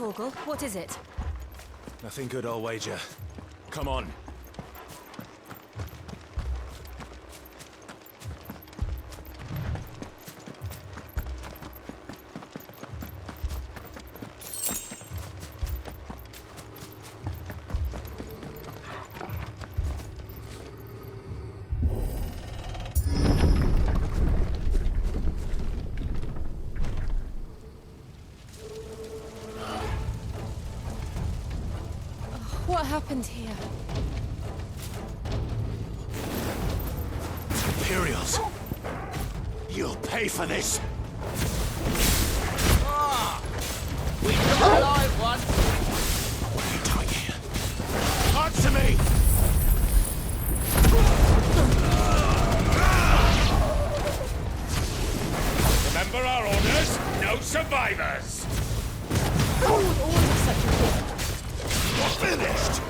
Torgal. What is it? Nothing good, I'll wager. Come on. What happened here? Imperials! You'll pay for this! We took a live one. What are you doing here? Answer me! Remember our orders? No survivors! Who would order such a thing? You're finished!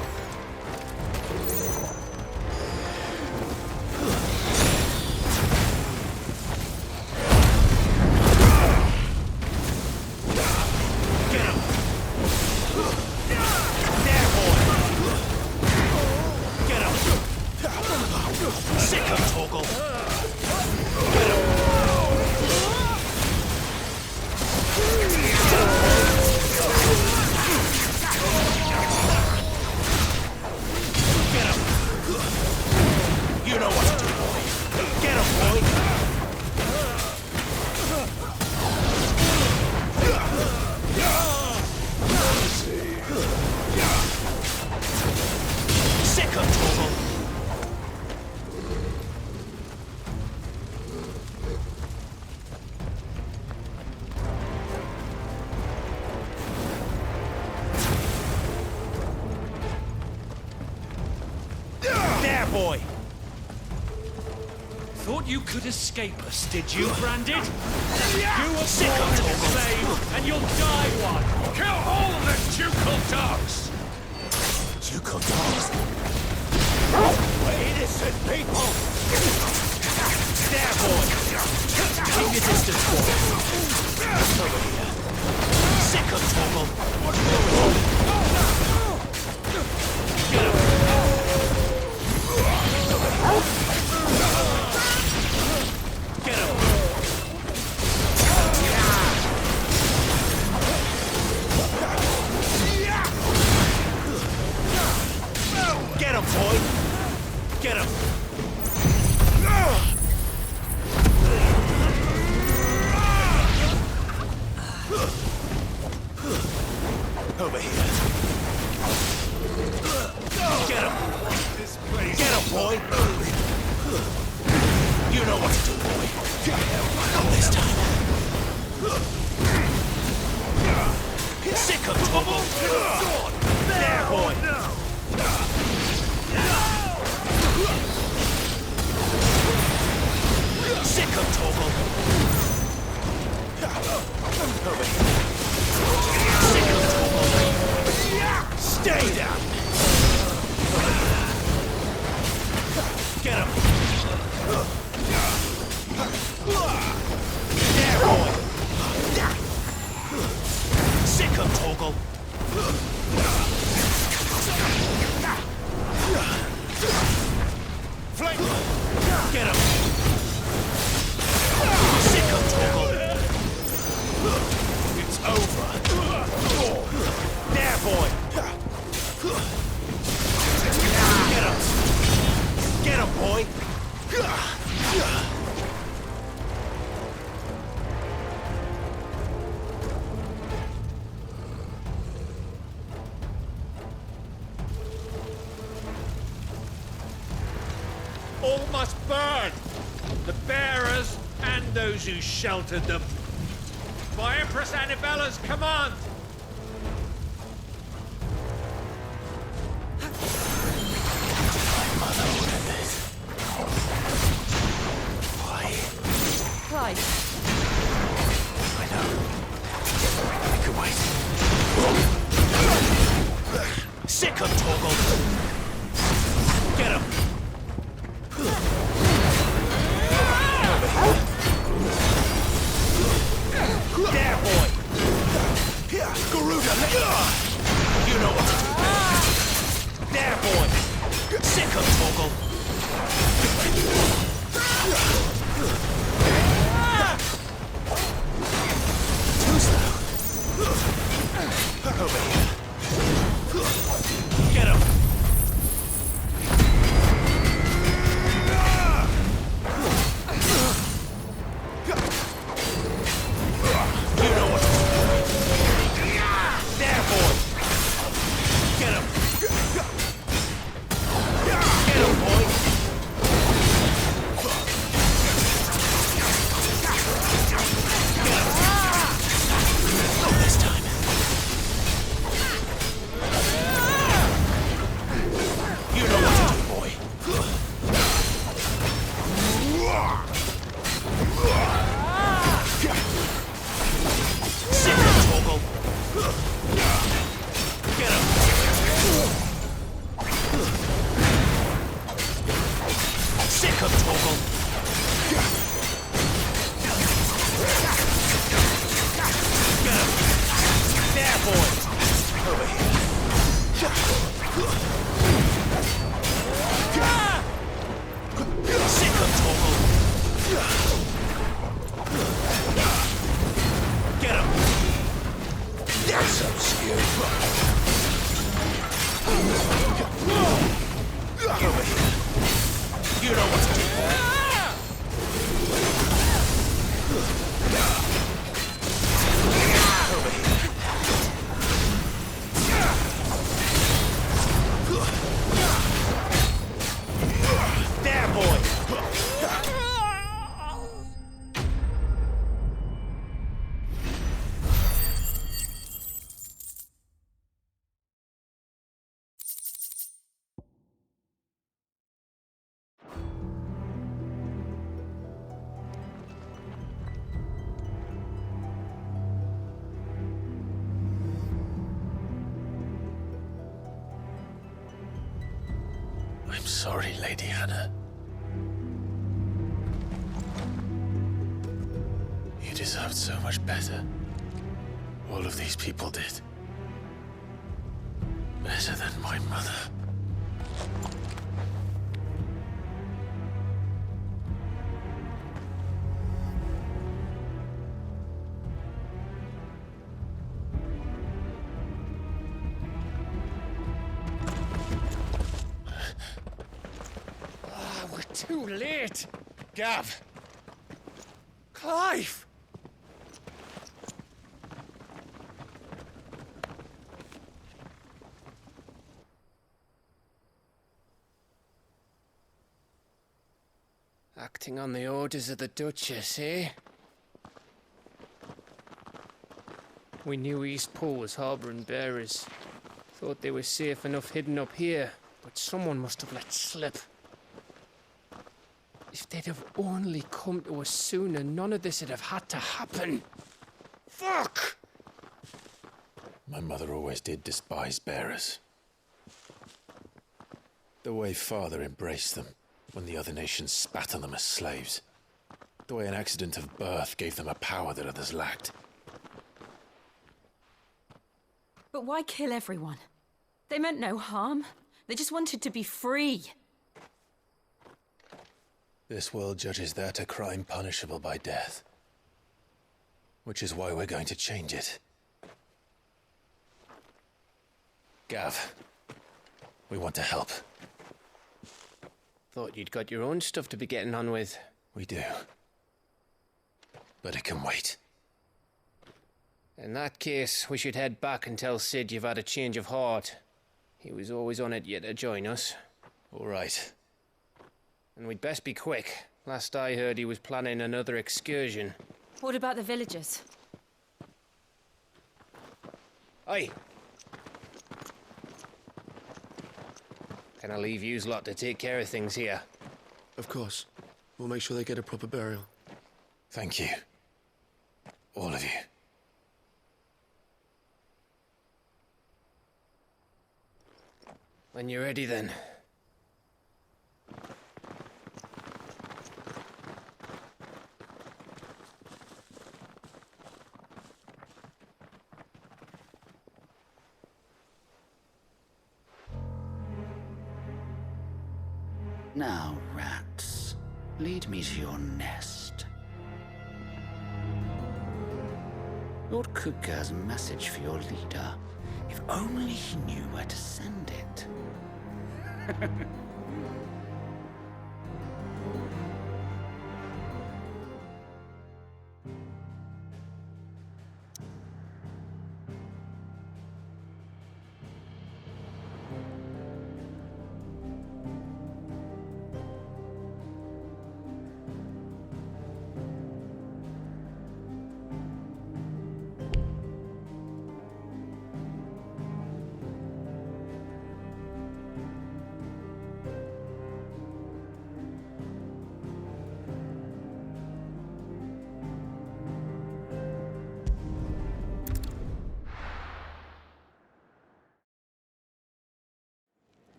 Boy! Thought you could escape us, did you, Branded? You were born as a slave, and you'll die one! Kill all the ducal dogs! Ducal dogs? We're innocent people! There, boy! Keep your distance, boy! Over here. Sick of Torgal! What's going on? Get him! Get him! Get him, boy! Get him! Over here. Get him! Get him, boy! You know what to do, boy. Not this time. Sick of trouble! There, boy! Sick of trouble! Over here. Sick of trouble! Stay down! Get him! There, boy! Sick of Torgal! Flank! Get him! Sick of Torgal! It's over! There, boy! Get him! Get him, boy! All must burn! The bearers and those who sheltered them. By Empress Annibella's command! My mother ordered this. Why? Christ. I know. I could wait. Sick of Torgal! Get him! There, boy! Garuda, let go! sorry, Lady Hannah. You deserved so much better. All of these people did. Better than my mother. We're too late. Gav. Clive. Acting on the orders of the Duchess, eh? We knew Eastpool was harbouring bearers. Thought they were safe enough hidden up here, but someone must have let slip. If they'd have only come to us sooner, none of this would have had to happen. Fuck! My mother always did despise bearers. The way Father embraced them when the other nations spat on them as slaves. The way an accident of birth gave them a power that others lacked. But why kill everyone? They meant no harm. They just wanted to be free. This world judges that a crime punishable by death. Which is why we're going to change it. Gav, we want to help. Thought you'd got your own stuff to be getting on with. We do. But it can wait. In that case, we should head back and tell Sid you've had a change of heart. He was always on it yet to join us. All right. And we'd best be quick. Last I heard, he was planning another excursion. What about the villagers? Aye. Can I leave yous lot to take care of things here? Of course. We'll make sure they get a proper burial. Thank you. All of you. When you're ready, then. Now, rats, lead me to your nest. Lord Kupka has a message for your leader. If only he knew where to send it.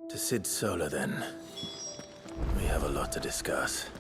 To Sid Solar, then. We have a lot to discuss.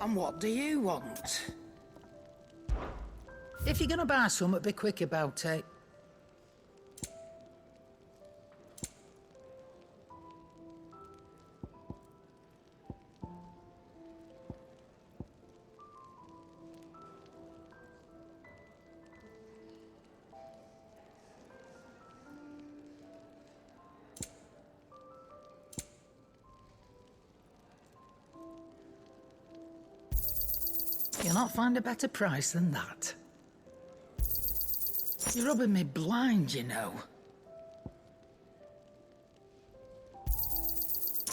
And what do you want? If you're gonna buy something, be quick about it. You'll not find a better price than that. You're rubbing me blind, you know.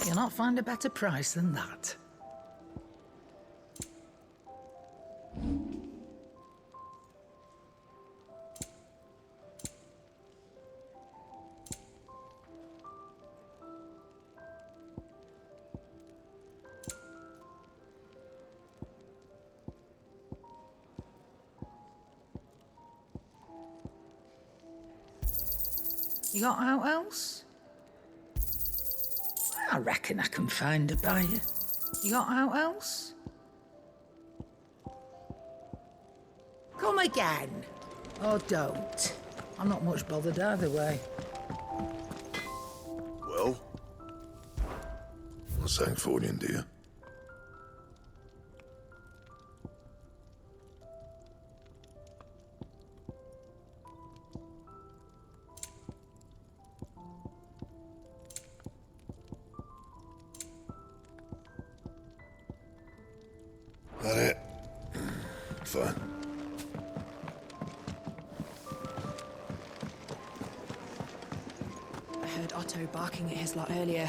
You'll not find a better price than that. You got out else? I reckon I can find a buyer. You got out else? Come again. Or don't. I'm not much bothered either way. Well? What's that for you, dear? That it? Fine. I heard Otto barking at his lot earlier.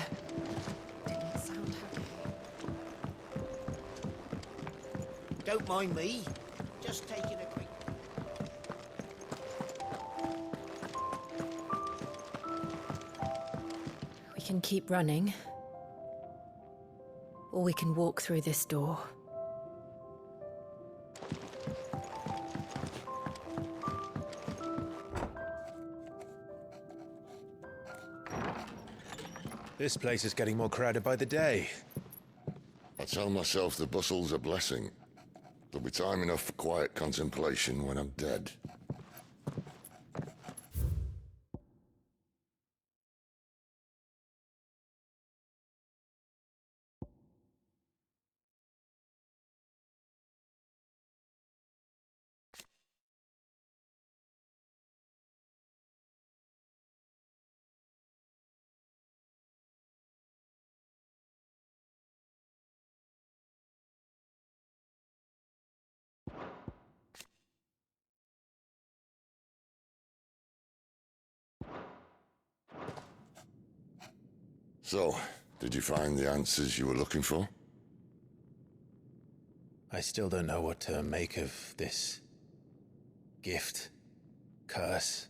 Didn't sound happy. Don't mind me. Just taking a quick... We can keep running. Or we can walk through this door. This place is getting more crowded by the day. I tell myself the bustle's a blessing. There'll be time enough for quiet contemplation when I'm dead. So, did you find the answers you were looking for? I still don't know what to make of this gift, curse,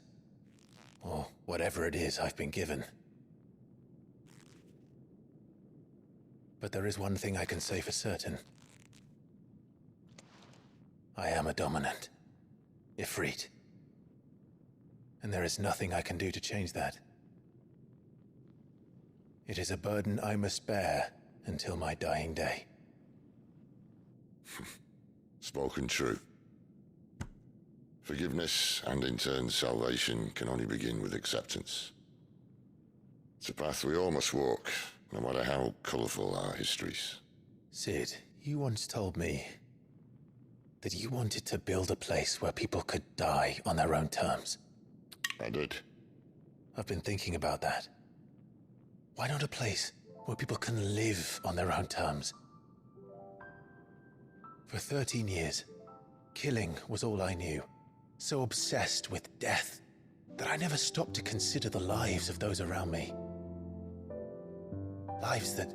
or whatever it is I've been given. But there is one thing I can say for certain. I am a dominant, Ifrit. And there is nothing I can do to change that. It is a burden I must bear until my dying day. Spoken true. Forgiveness and in turn salvation can only begin with acceptance. It's a path we all must walk, no matter how colourful our histories. Sid, you once told me that you wanted to build a place where people could die on their own terms. I did. I've been thinking about that. Why not a place where people can live on their own terms? For 13 years, killing was all I knew. So obsessed with death that I never stopped to consider the lives of those around me. Lives that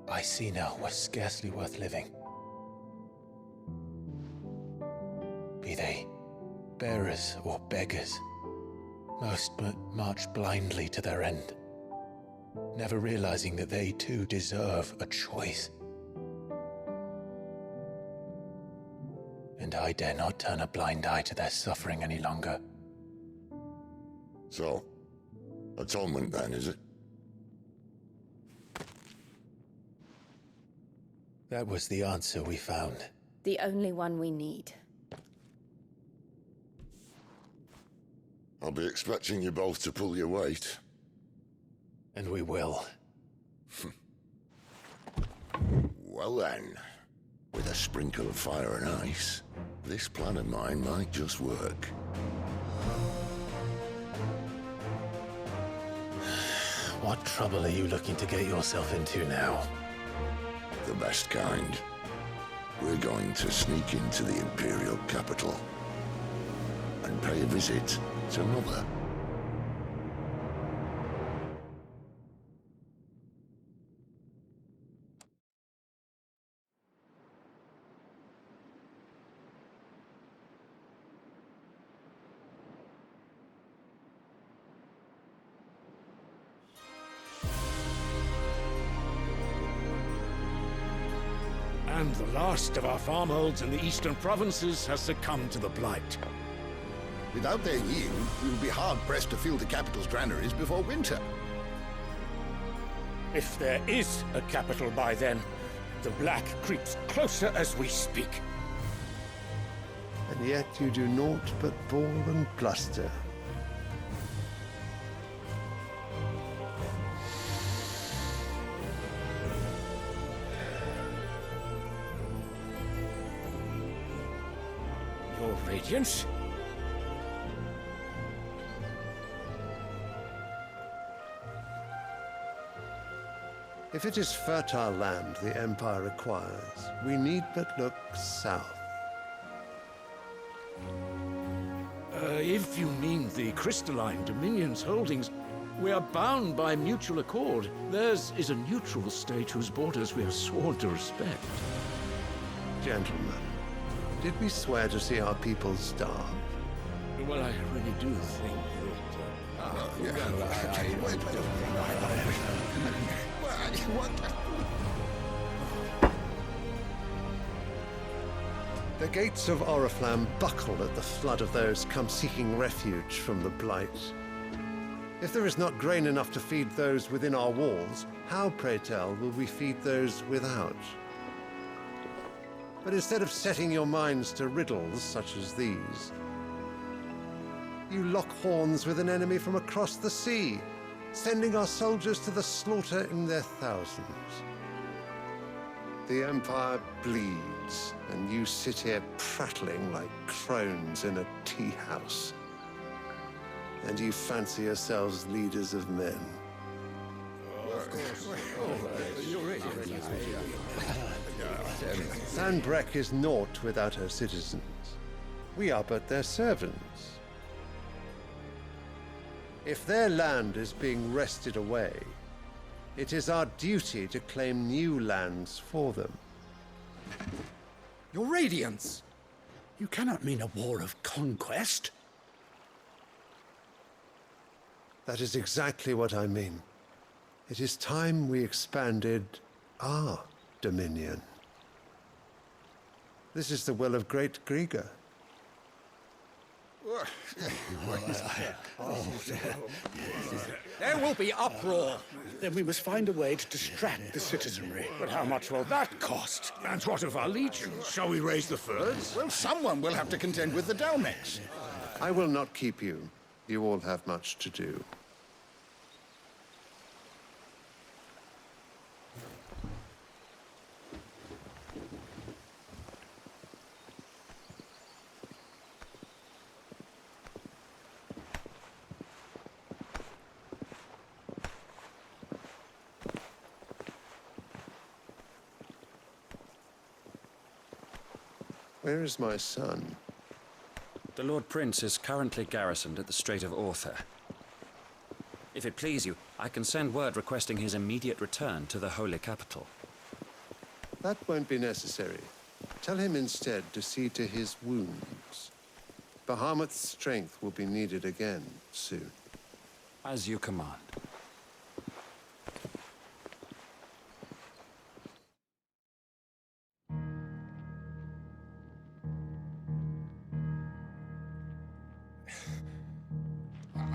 I see now were scarcely worth living. Be they bearers or beggars, most but march blindly to their end, never realizing that they too deserve a choice. And I dare not turn a blind eye to their suffering any longer. So, atonement then, is it? That was the answer we found. The only one we need. I'll be expecting you both to pull your weight. And we will. Well then, with a sprinkle of fire and ice, this plan of mine might just work. What trouble are you looking to get yourself into now? The best kind. We're going to sneak into the Imperial capital and pay a visit to Mother. And the last of our farmholds in the eastern provinces has succumbed to the blight. Without their yield, we will be hard-pressed to fill the capital's granaries before winter. If there is a capital by then, the black creeps closer as we speak. And yet you do naught but bawl and bluster. Your Radiance? If it is fertile land the Empire requires, we need but look south. If you mean the crystalline Dominion's holdings, we are bound by mutual accord. Theirs is a neutral state whose borders we have sworn to respect. Gentlemen, did we swear to see our people starve? Well, I really do think The gates of Oriflamme buckle at the flood of those come seeking refuge from the blight. If there is not grain enough to feed those within our walls, how, pray tell, will we feed those without? But instead of setting your minds to riddles such as these, you lock horns with an enemy from across the sea, sending our soldiers to the slaughter in their thousands. The Empire bleeds, and you sit here prattling like crones in a tea house. And you fancy yourselves leaders of men. Sanbreque is naught without her citizens. We are but their servants. If their land is being wrested away, it is our duty to claim new lands for them. Your Radiance! You cannot mean a war of conquest. That is exactly what I mean. It is time we expanded our dominion. This is the will of great Grieger. There will be uproar. Then we must find a way to distract the citizenry. But how much will that cost? And what of our legions? Shall we raise the furs? Well, someone will have to contend with the Dalmex. I will not keep you. You all have much to do. Where is my son? The Lord Prince is currently garrisoned at the Strait of Arthur. If it please you, I can send word requesting his immediate return to the Holy Capital. That won't be necessary. Tell him instead to see to his wounds. Bahamut's strength will be needed again soon. As you command.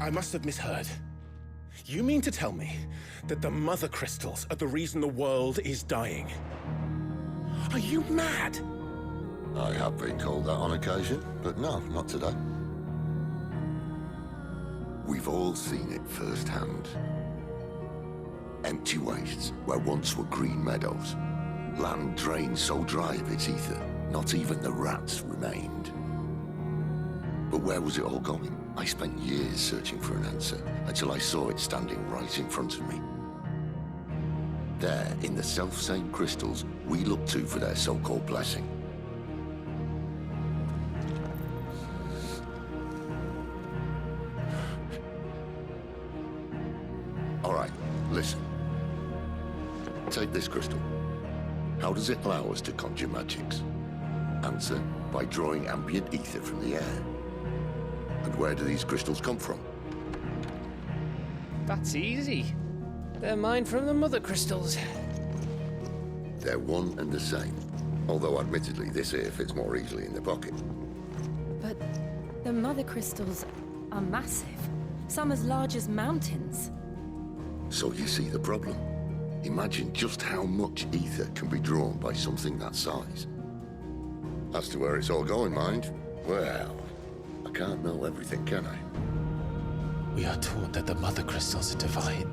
I must have misheard. You mean to tell me that the Mother Crystals are the reason the world is dying? Are you mad? I have been called that on occasion, but no, not today. We've all seen it firsthand. Empty wastes where once were green meadows. Land drained so dry of its ether, not even the rats remained. But where was it all going? I spent years searching for an answer, until I saw it standing right in front of me. There, in the self-same crystals we look to for their so-called blessing. All right, listen. Take this crystal. How does it allow us to conjure magics? Answer, by drawing ambient ether from the air. And where do these crystals come from? That's easy. They're mined from the mother crystals. They're one and the same. Although admittedly, this here fits more easily in the pocket. But the mother crystals are massive. Some as large as mountains. So you see the problem. Imagine just how much ether can be drawn by something that size. As to where it's all going, mind, well, I can't know everything, can I? We are taught that the mother crystals are divine.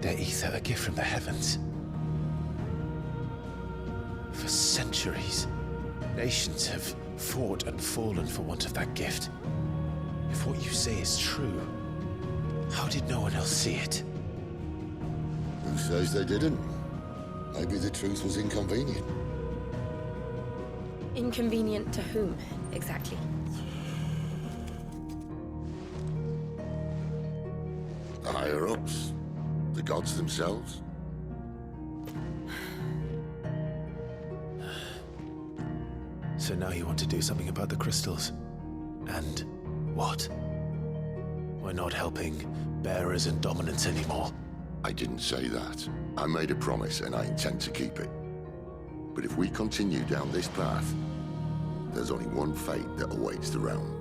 Their ether a gift from the heavens. For centuries, nations have fought and fallen for want of that gift. If what you say is true, how did no one else see it? Who says they didn't? Maybe the truth was inconvenient. Inconvenient to whom, exactly? The higher-ups? The gods themselves? So now you want to do something about the crystals? And what? We're not helping bearers and dominants anymore. I didn't say that. I made a promise and I intend to keep it. But if we continue down this path, there's only one fate that awaits the realm.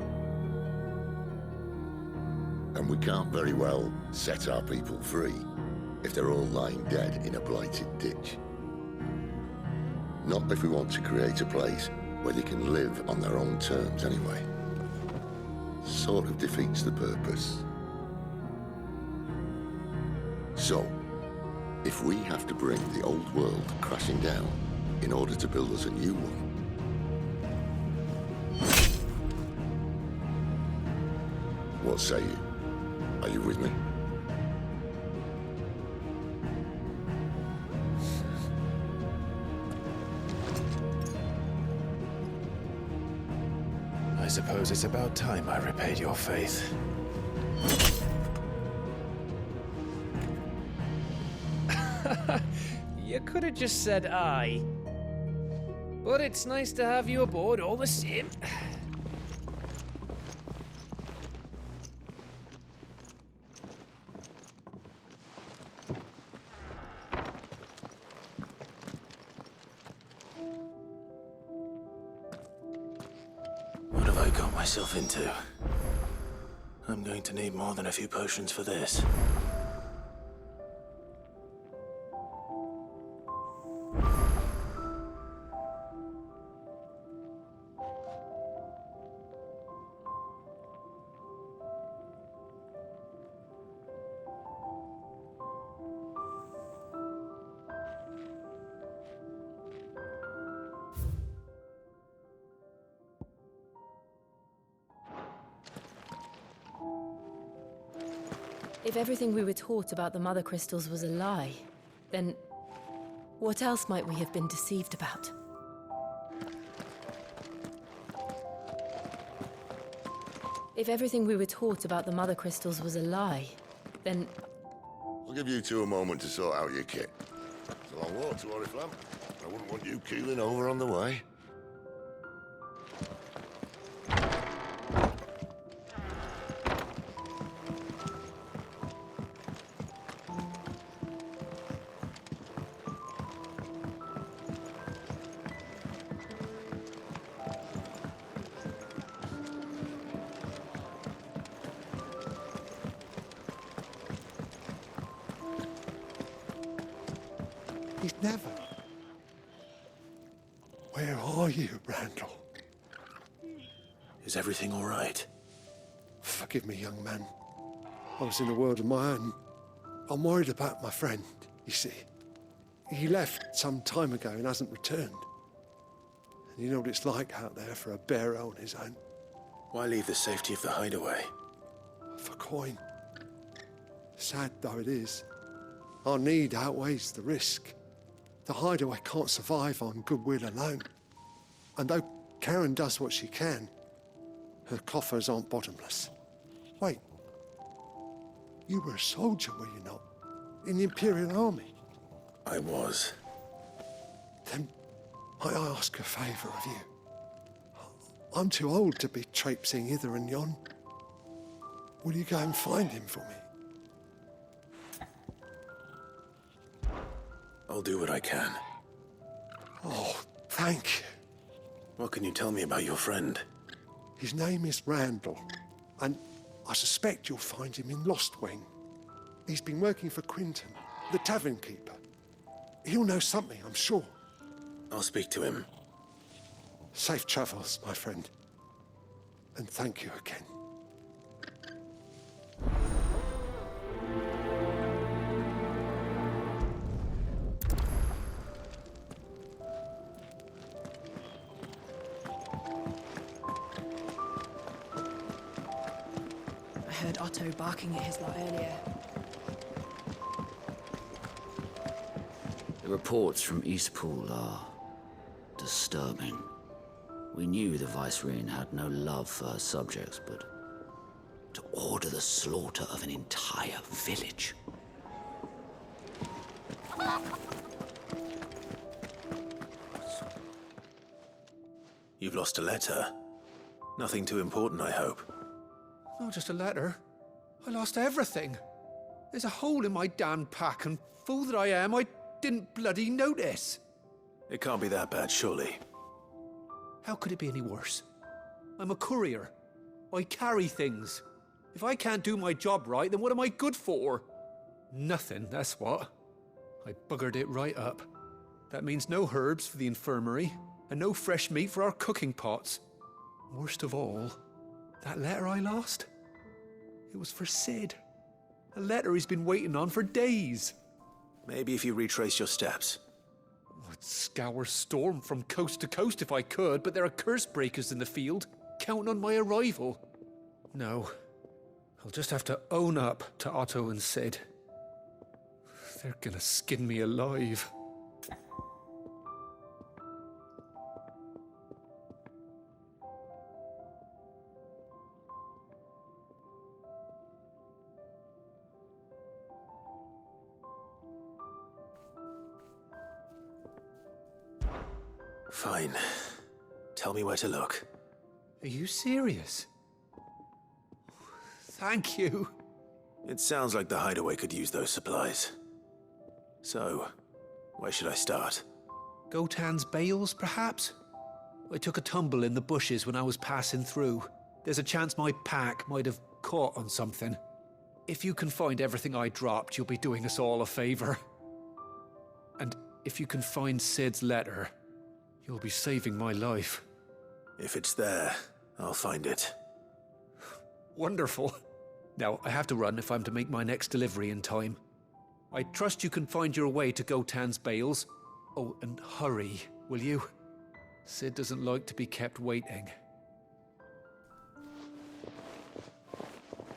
And we can't very well set our people free if they're all lying dead in a blighted ditch. Not if we want to create a place where they can live on their own terms anyway. Sort of defeats the purpose. So, if we have to bring the old world crashing down in order to build us a new one, what say you? Are you with me? I suppose it's about time I repaid your faith. You could have just said aye. But it's nice to have you aboard all the same. What have I got myself into? I'm going to need more than a few potions for this. If everything we were taught about the mother crystals was a lie, then what else might we have been deceived about? If everything we were taught about the mother crystals was a lie, then... I'll give you two a moment to sort out your kit. It's a long walk to Oriflamme. I wouldn't want you keeling over on the way. He's never. Where are you, Randall? Is everything all right? Forgive me, young man. I was in a world of my own. I'm worried about my friend, you see. He left some time ago and hasn't returned. And you know what it's like out there for a bearer on his own. Why leave the safety of the hideaway? For coin. Sad though it is, our need outweighs the risk. The hideaway can't survive on goodwill alone. And though Karen does what she can, her coffers aren't bottomless. Wait. You were a soldier, were you not? In the Imperial Army? I was. Then might I ask a favour of you? I'm too old to be traipsing hither and yon. Will you go and find him for me? I'll do what I can. Oh, thank you. What can you tell me about your friend? His name is Randall, and I suspect you'll find him in Lost Wing. He's been working for Quinton, the tavern keeper. He'll know something, I'm sure. I'll speak to him. Safe travels, my friend. And thank you again. I heard Otto barking at his lot earlier. The reports from Eastpool are disturbing. We knew the Vicereine had no love for her subjects, but to order the slaughter of an entire village. You've lost a letter. Nothing too important, I hope. Not just a letter. I lost everything. There's a hole in my damn pack, and fool that I am, I didn't bloody notice. It can't be that bad, surely. How could it be any worse? I'm a courier. I carry things. If I can't do my job right, then what am I good for? Nothing, that's what. I buggered it right up. That means no herbs for the infirmary, and no fresh meat for our cooking pots. Worst of all, that letter I lost? It was for Sid. A letter he's been waiting on for days. Maybe if you retrace your steps. I'd scour Storm from coast to coast if I could, but there are curse breakers in the field, counting on my arrival. No, I'll just have to own up to Otto and Sid. They're gonna skin me alive. Fine. Tell me where to look. Are you serious? Thank you. It sounds like the hideaway could use those supplies. So, where should I start? Gotan's bales, perhaps? I took a tumble in the bushes when I was passing through. There's a chance my pack might have caught on something. If you can find everything I dropped, you'll be doing us all a favor. And if you can find Sid's letter, you'll be saving my life. If it's there, I'll find it. Wonderful. Now, I have to run if I'm to make my next delivery in time. I trust you can find your way to Gotan's bales. Oh, and hurry, will you? Sid doesn't like to be kept waiting.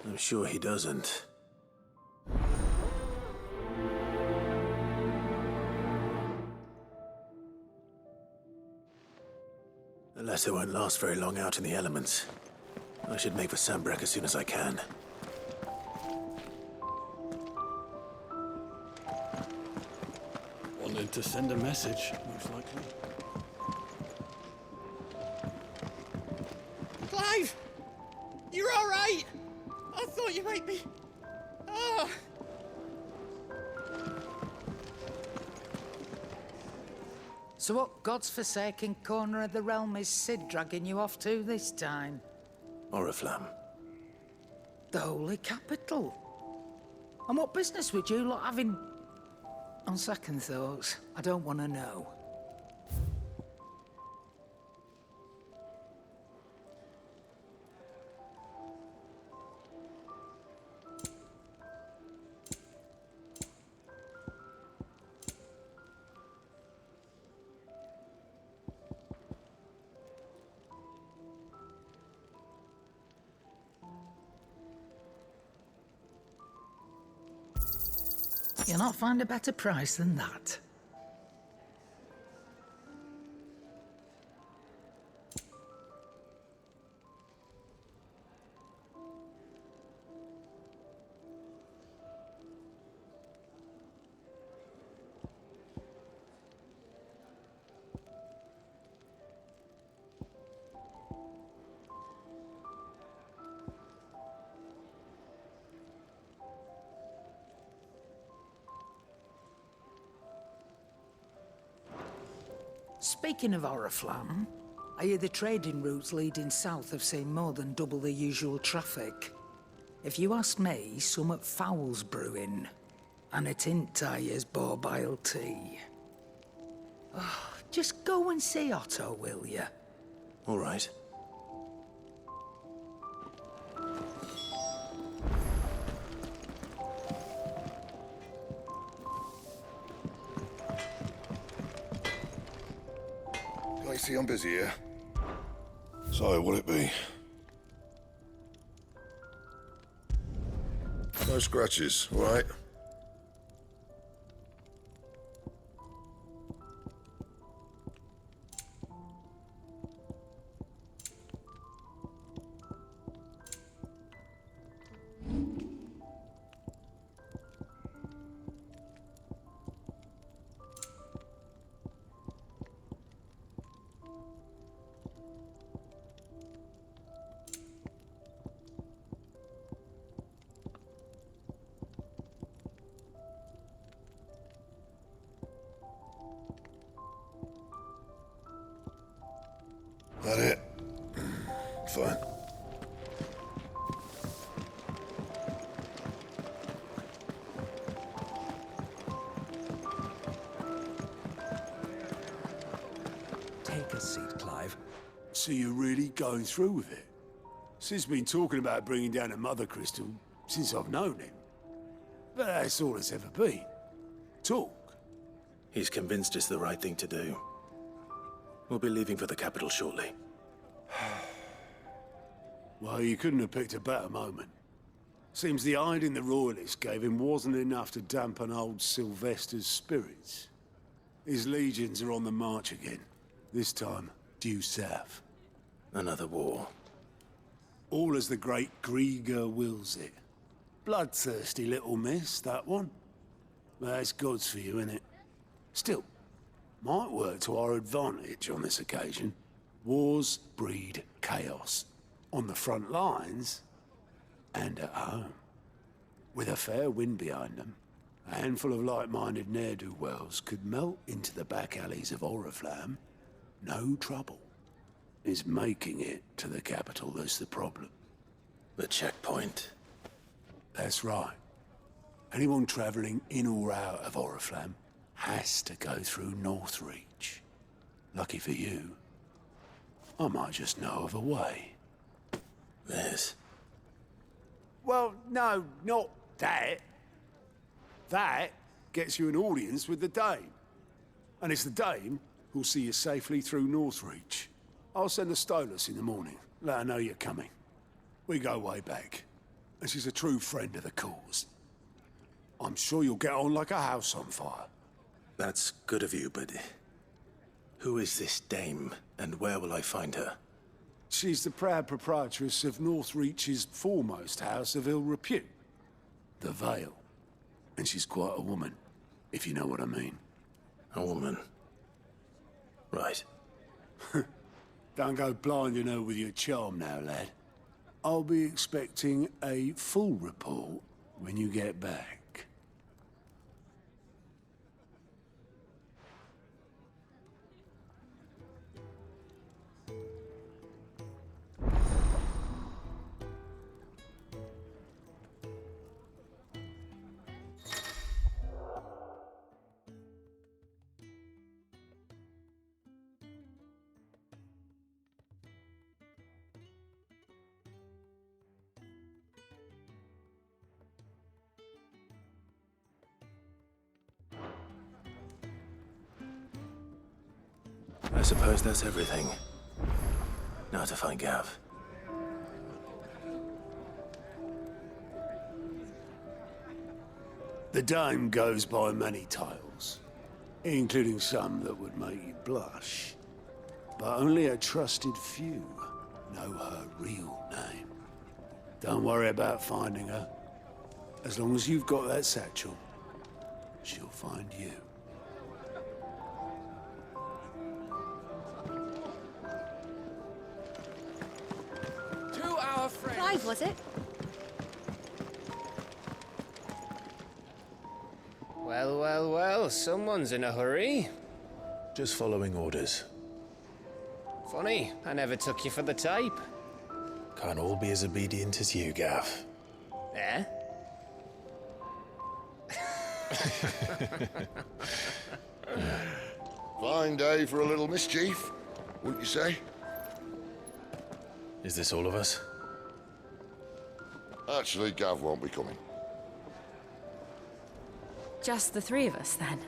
I'm sure he doesn't. The letter won't last very long out in the elements. I should make for Sambrek as soon as I can. Wanted to send a message, most likely. Clive! You're all right! I thought you might be... Ah! So what God's forsaken corner of the realm is Sid dragging you off to this time? Oriflamme. The Holy Capital. And what business would you lot have in... On second thoughts, I don't want to know. You'll not find a better price than that. Speaking of Oriflamme, I hear the trading routes leading south have seen more than double the usual traffic. If you ask me, summat foul's brewing. And it ain't Tyre's borbile tea. Oh, just go and see Otto, will you? All right. I see I'm busy here. So, what'll it be? No scratches, all right? That it? Fine. Take a seat, Clive. So you're really going through with it? Sid's been talking about bringing down a mother crystal since I've known him. But that's all it's ever been. Talk. He's convinced it's the right thing to do. We'll be leaving for the capital shortly. Well, you couldn't have picked a better moment. Seems the hiding the Royalists gave him wasn't enough to dampen old Sylvester's spirits. His legions are on the march again. This time, due south. Another war. All as the great Grieger wills it. Bloodthirsty little miss, that one. But that's God's for you, innit? Still, might work to our advantage on this occasion. Wars breed chaos. On the front lines, and at home. With a fair wind behind them, a handful of like-minded ne'er-do-wells could melt into the back alleys of Oriflamme. No trouble. It's making it to the capital that's the problem. The checkpoint. That's right. Anyone travelling in or out of Oriflamme has to go through Northreach. Lucky for you, I might just know of a way. This? Well, no, not that. That gets you an audience with the Dame. And it's the Dame who'll see you safely through Northreach. I'll send the Stolas in the morning, let her know you're coming. We go way back, and she's a true friend of the cause. I'm sure you'll get on like a house on fire. That's good of you, but who is this Dame, and where will I find her? She's the proud proprietress of Northreach's foremost house of ill repute, the Vale. And she's quite a woman, if you know what I mean. A woman? Right. Don't go blinding her with your charm now, lad. I'll be expecting a full report when you get back. I suppose that's everything. Now to find Gav. The dame goes by many titles, including some that would make you blush. But only a trusted few know her real name. Don't worry about finding her. As long as you've got that satchel, she'll find you. To our friends. Clive, was it? Well, well, well, someone's in a hurry. Just following orders. Funny, I never took you for the type. Can't all be as obedient as you, Gav. Eh? Fine day for a little mischief, wouldn't you say? Is this all of us? Actually, Gav won't be coming. Just the three of us, then?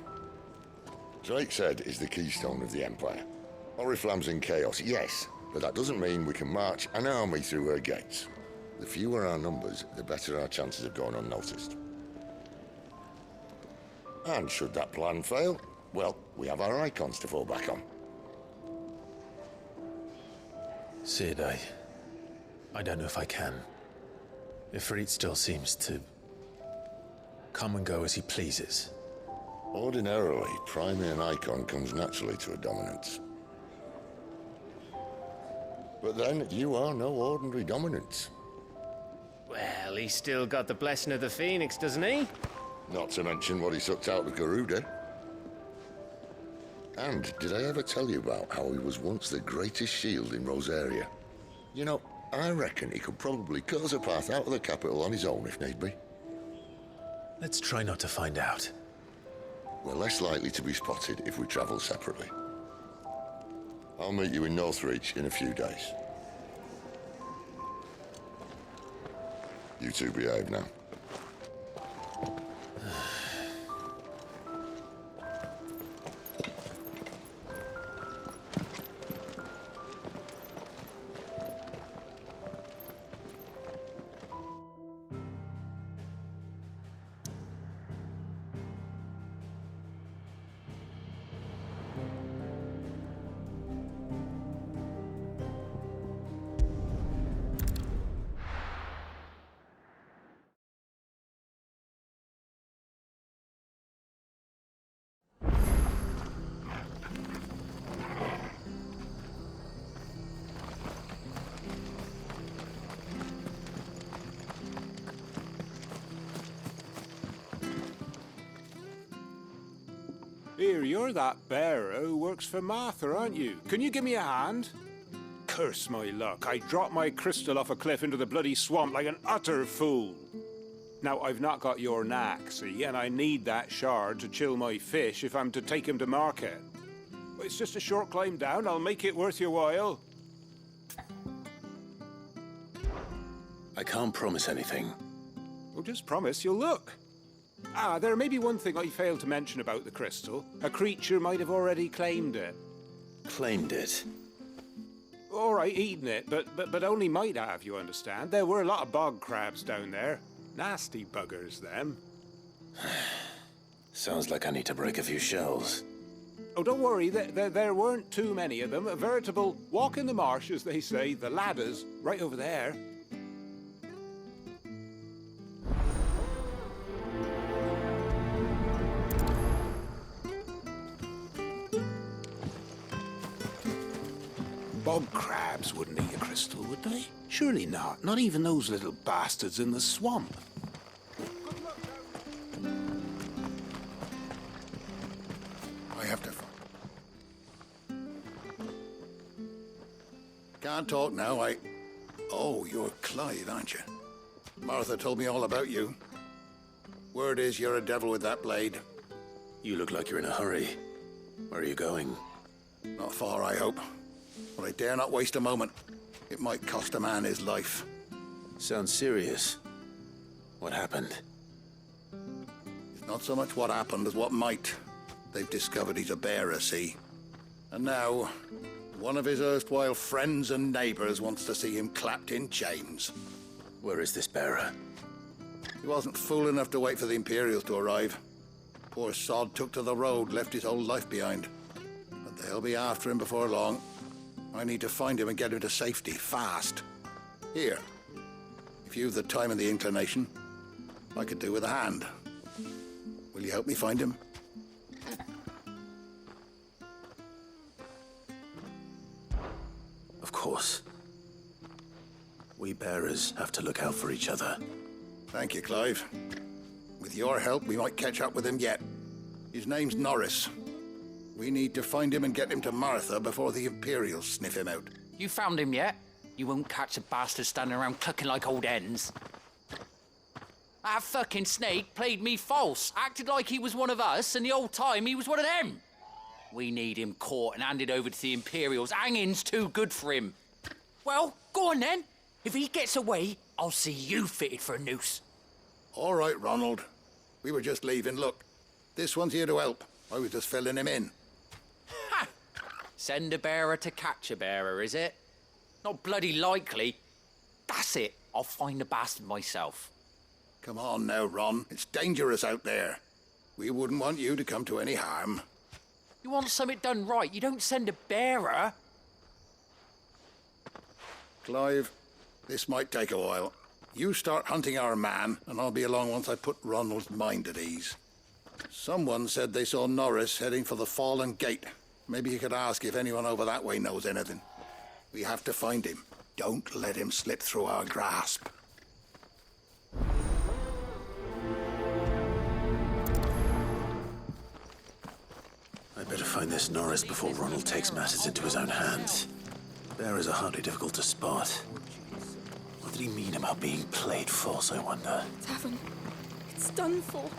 Drake's Head is the keystone of the Empire. Oriflamme's in chaos, yes, but that doesn't mean we can march an army through her gates. The fewer our numbers, the better our chances of going unnoticed. And should that plan fail, well, we have our icons to fall back on. Sid, I don't know if I can. Ifrit still seems to come and go as he pleases. Ordinarily, priming an icon comes naturally to a dominance. But then, you are no ordinary dominance. Well, he's still got the blessing of the Phoenix, doesn't he? Not to mention what he sucked out of Garuda. And did I ever tell you about how he was once the greatest shield in Rosaria? You know, I reckon he could probably cut us a path out of the capital on his own if need be. Let's try not to find out. We're less likely to be spotted if we travel separately. I'll meet you in Northreach in a few days. You two behave now. Here, you're that bearer who works for Martha, aren't you? Can you give me a hand? Curse my luck. I dropped my crystal off a cliff into the bloody swamp like an utter fool. Now, I've not got your knack, see, and I need that shard to chill my fish if I'm to take him to market. It's just a short climb down. I'll make it worth your while. I can't promise anything. Well, just promise you'll look. Ah, there may be one thing I failed to mention about the crystal. A creature might have already claimed it. Claimed it? All right, eaten it, but only might have, you understand. There were a lot of bog crabs down there. Nasty buggers, them. Sounds like I need to break a few shells. Oh, don't worry, there weren't too many of them. A veritable walk in the marsh, as they say. The ladder's right over there. Bog crabs wouldn't eat a crystal, would they? Surely not. Not even those little bastards in the swamp. I have to... Can't talk now, Oh, you're Clyde, aren't you? Martha told me all about you. Word is you're a devil with that blade. You look like you're in a hurry. Where are you going? Not far, I hope. But I dare not waste a moment. It might cost a man his life. Sounds serious. What happened? It's not so much what happened as what might. They've discovered he's a bearer, see? And now, one of his erstwhile friends and neighbors wants to see him clapped in chains. Where is this bearer? He wasn't fool enough to wait for the Imperials to arrive. Poor sod took to the road, left his whole life behind. But they'll be after him before long. I need to find him and get him to safety, fast. Here, if you've the time and the inclination, I could do with a hand. Will you help me find him? Of course. We bearers have to look out for each other. Thank you, Clive. With your help, we might catch up with him yet. His name's Norris. We need to find him and get him to Martha before the Imperials sniff him out. You found him yet? You won't catch a bastard standing around clucking like old hens. That fucking snake played me false, acted like he was one of us, and the whole time he was one of them. We need him caught and handed over to the Imperials. Hanging's too good for him. Well, go on then. If he gets away, I'll see you fitted for a noose. All right, Ronald. We were just leaving. Look, this one's here to help. I was just filling him in. Ha! Send a bearer to catch a bearer, is it? Not bloody likely. That's it. I'll find the bastard myself. Come on now, Ron. It's dangerous out there. We wouldn't want you to come to any harm. You want something done right, you don't send a bearer. Clive, this might take a while. You start hunting our man, and I'll be along once I put Ronald's mind at ease. Someone said they saw Norris heading for the Fallen Gate. Maybe you could ask if anyone over that way knows anything. We have to find him. Don't let him slip through our grasp. I better find this Norris before Ronald takes matters into his own hands. Bearers are hardly difficult to spot. What did he mean about being played false, I wonder? Tavern, it's done for.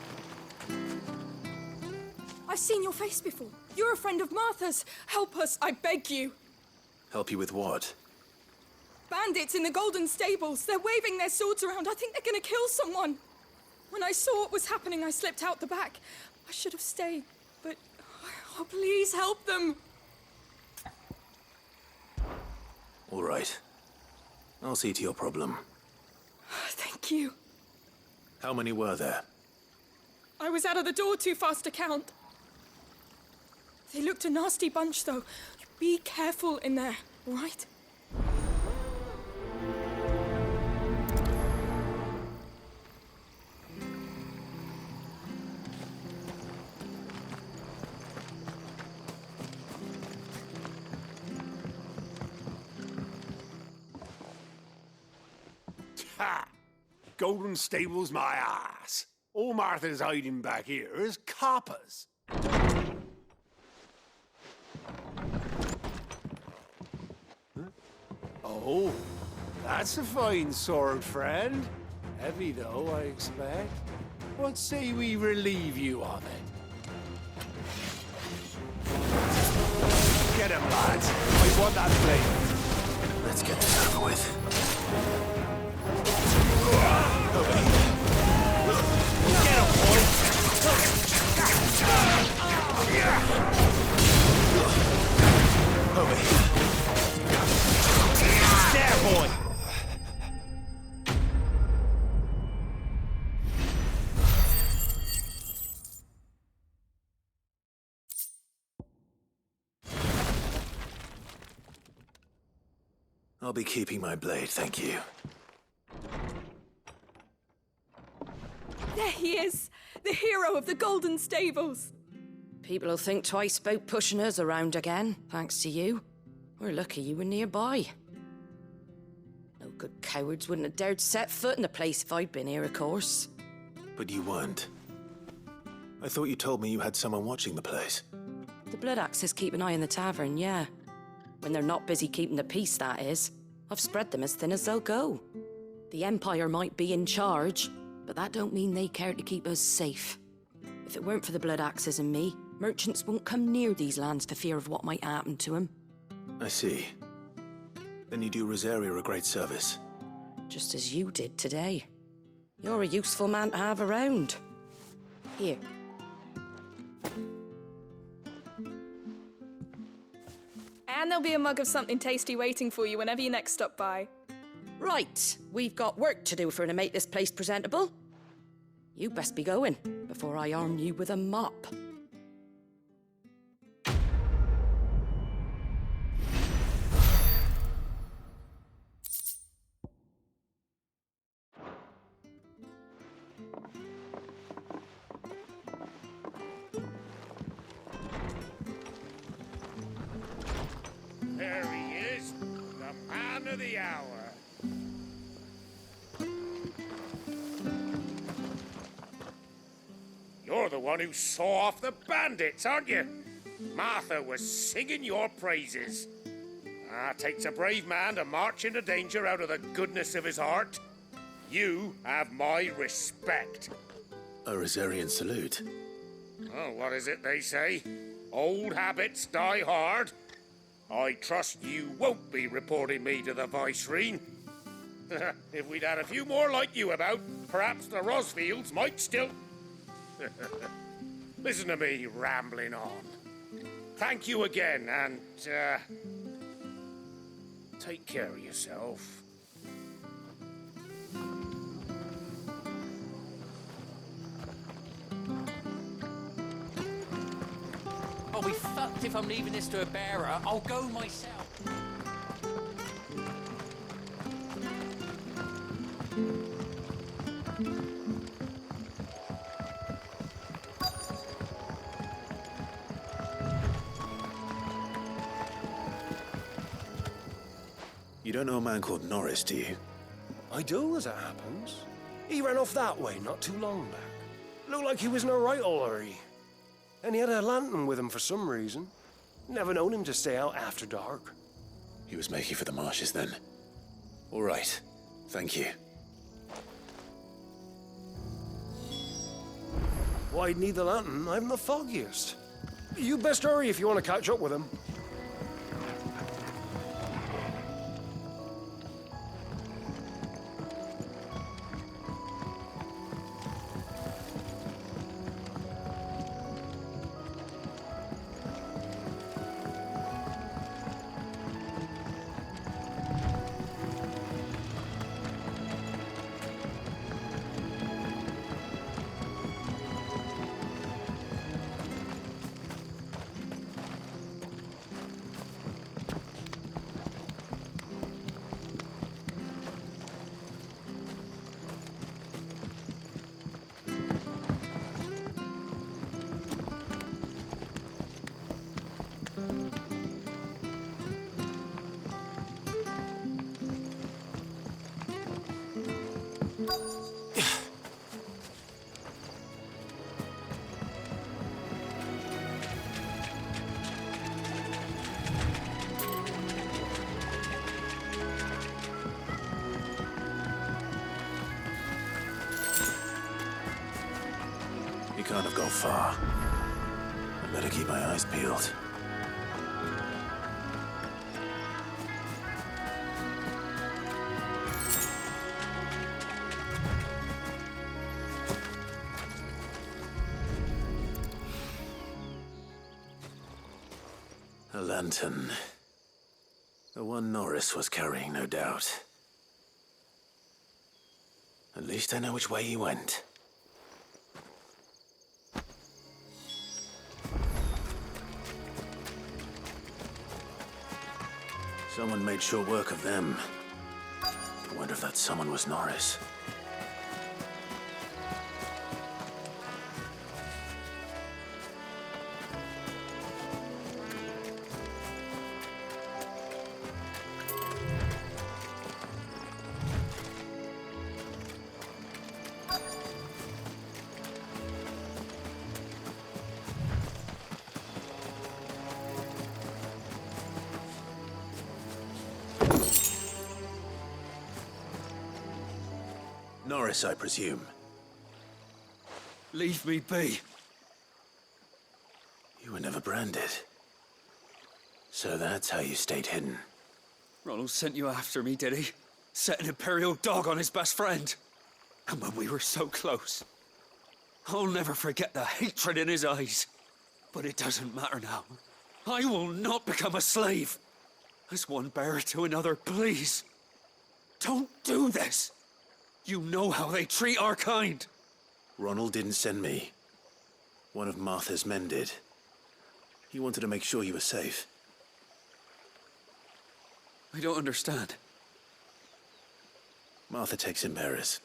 I've seen your face before. You're a friend of Martha's. Help us, I beg you. Help you with what? Bandits in the Golden Stables. They're waving their swords around. I think they're gonna kill someone. When I saw what was happening, I slipped out the back. I should have stayed, but... Oh, please help them. All right. I'll see to your problem. Thank you. How many were there? I was out of the door too fast to count. They looked a nasty bunch, though. Be careful in there, all right? Ha! Golden Stables my ass. All Martha's hiding back here is coppers. Huh? Oh, that's a fine sword, friend. Heavy, though, I expect. What say we relieve you of it? Get him, lads. I want that blade. Let's get this over with. Get him, boy! Over here. There, boy! I'll be keeping my blade, thank you. There he is, the hero of the Golden Stables. People will think twice about pushing us around again, thanks to you. We're lucky you were nearby. No good cowards wouldn't have dared set foot in the place if I'd been here, of course. But you weren't. I thought you told me you had someone watching the place. The Blood Axes keep an eye on the tavern, yeah. When they're not busy keeping the peace, that is. I've spread them as thin as they'll go. The Empire might be in charge, but that don't mean they care to keep us safe. If it weren't for the Blood Axes and me, merchants won't come near these lands for fear of what might happen to them. I see. Then you do Rosaria a great service. Just as you did today. You're a useful man to have around. Here. And there'll be a mug of something tasty waiting for you whenever you next stop by. Right, we've got work to do for to make this place presentable. You best be going, before I arm you with a mop. There he is, the man of the hour. You're the one who saw off the bandits, aren't you? Martha was singing your praises. Takes a brave man to march into danger out of the goodness of his heart. You have my respect. A Rosarian salute. Oh, what is it they say? Old habits die hard. I trust you won't be reporting me to the Vicereine. If we'd had a few more like you about, perhaps the Rosfields might still... Listen to me rambling on. Thank you again, and, take care of yourself. I'll be fucked if I'm leaving this to a bearer. I'll go myself. You don't know a man called Norris, do you? I do, as it happens. He ran off that way not too long back. Looked like he was in a right hurry. And he had a lantern with him for some reason. Never known him to stay out after dark. He was making for the marshes then. All right. Thank you. Why'd need the lantern? I haven't the foggiest. You best hurry if you want to catch up with him. You can't have gone far. I better keep my eyes peeled. A lantern. The one Norris was carrying, no doubt. At least I know which way he went. Someone made short work of them. I wonder if that someone was Norris. Norris, I presume. Leave me be. You were never branded. So that's how you stayed hidden. Ronald sent you after me, did he? Set an Imperial dog on his best friend. And when we were so close. I'll never forget the hatred in his eyes. But it doesn't matter now. I will not become a slave. As one bearer to another, please. Don't do this. You know how they treat our kind. Ronald didn't send me. One of Martha's men did. He wanted to make sure you were safe. I don't understand. Martha takes in bearers.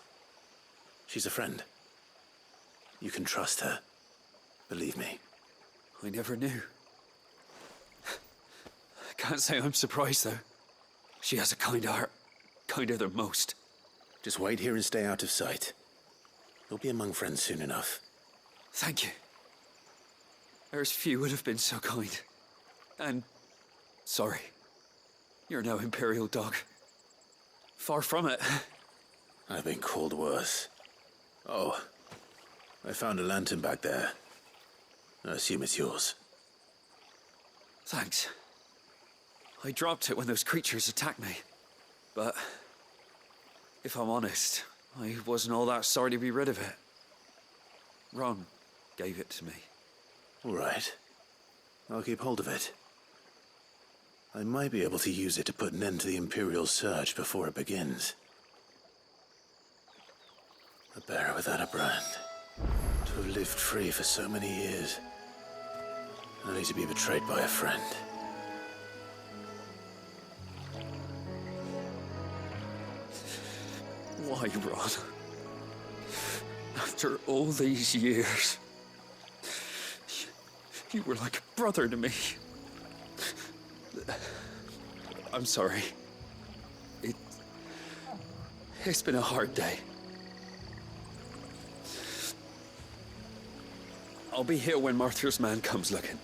She's a friend. You can trust her. Believe me. I never knew. I can't say I'm surprised, though. She has a kind heart. Kinder than most. Just wait here and stay out of sight. You'll be among friends soon enough. Thank you. There's few would have been so kind. And sorry. You're no Imperial dog. Far from it. I've been called worse. Oh, I found a lantern back there. I assume it's yours. Thanks. I dropped it when those creatures attacked me. But if I'm honest, I wasn't all that sorry to be rid of it. Ron gave it to me. All right. I'll keep hold of it. I might be able to use it to put an end to the Imperial surge before it begins. A bearer without a brand. To have lived free for so many years. Only to be betrayed by a friend. Why, Ron? After all these years, you were like a brother to me. I'm sorry. It's been a hard day. I'll be here when Martha's man comes looking.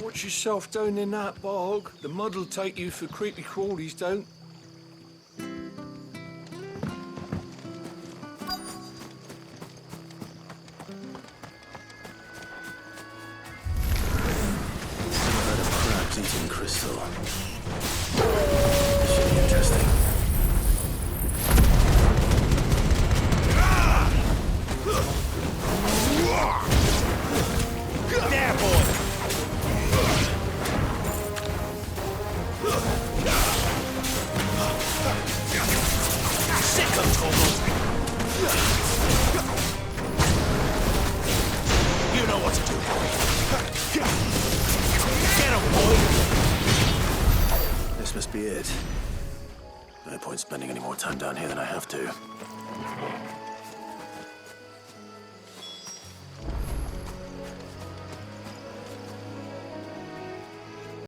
Watch yourself down in that bog. The mud'll take you for creepy crawlies, don't. Heard of crabs eating crystal. Should be interesting. There, boy! Sick of trouble! You know what to do, boy. Get him, boy! This must be it. No point spending any more time down here than I have to.